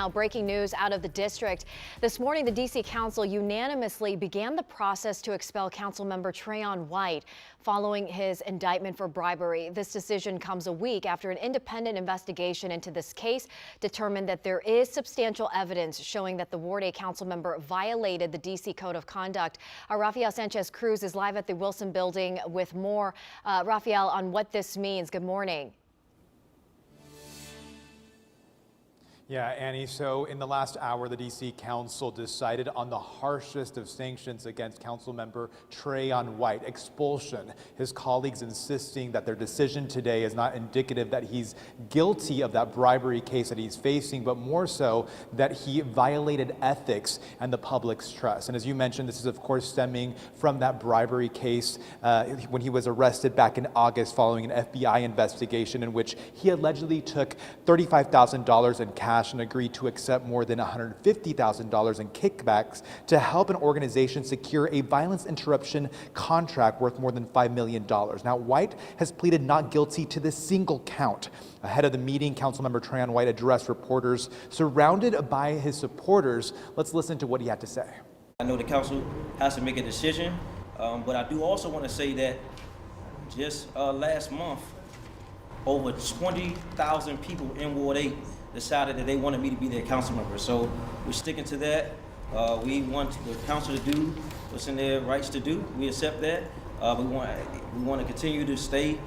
Now, breaking news out of the district. This morning, the D.C. Council unanimously began the process to expel Councilmember Trayon White following his indictment for bribery. This decision comes a week after an independent investigation into this case determined that there is substantial evidence showing that the Ward A council member violated the D.C. Code of Conduct. Rafael Sanchez Cruz is live at the Wilson Building with more. Rafael, on what this means. Good morning. Yeah, Annie, so in the last hour, the D.C. Council decided on the harshest of sanctions against Councilmember Trayon White, expulsion. His colleagues insisting that their decision today is not indicative that he's guilty of that bribery case that he's facing, but more so that he violated ethics and the public's trust. And as you mentioned, this is of course stemming from that bribery case when he was arrested back in August following an FBI investigation in which he allegedly took $35,000 in cash and agreed to accept more than $150,000 in kickbacks to help an organization secure a violence interruption contract worth more than $5 million. Now, White has pleaded not guilty to this single count. Ahead of the meeting, Councilmember Trayon White addressed reporters surrounded by his supporters. Let's listen to what he had to say. I know the council has to make a decision, but I do also want to say that just last month, over 20,000 people in Ward 8 decided that they wanted me to be their council member. So we're sticking to that. We want the council to do what's in their rights to do. We accept that. We want to continue to stay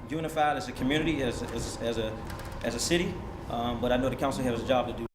unified as a community, as a city. But I know the council has a job to do.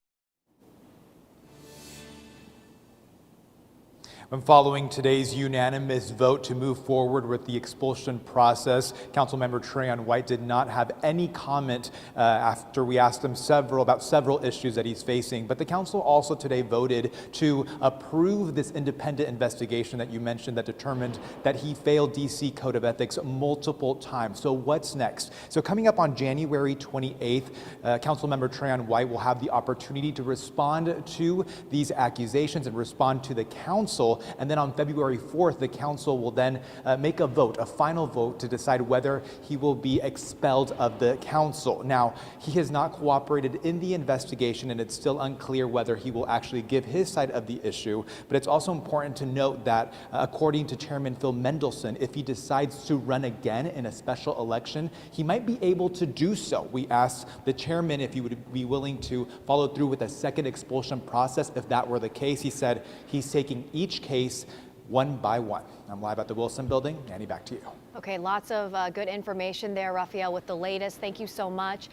And following today's unanimous vote to move forward with the expulsion process, Councilmember Trayon White did not have any comment after we asked him about several issues that he's facing. But the council also today voted to approve this independent investigation that you mentioned that determined that he failed D.C. Code of Ethics multiple times. So what's next? So coming up on January 28th, Councilmember Trayon White will have the opportunity to respond to these accusations and respond to the council. And then on February 4th, the council will then make a vote, a final vote, to decide whether he will be expelled of the council. Now, he has not cooperated in the investigation, and it's still unclear whether he will actually give his side of the issue. But it's also important to note that, according to Chairman Phil Mendelson, if he decides to run again in a special election, he might be able to do so. We asked the chairman if he would be willing to follow through with a second expulsion process if that were the case. He said he's taking each case one by one. I'm live at the Wilson Building. Annie, back to you. Okay, lots of good information there, Rafael, with the latest. Thank you so much.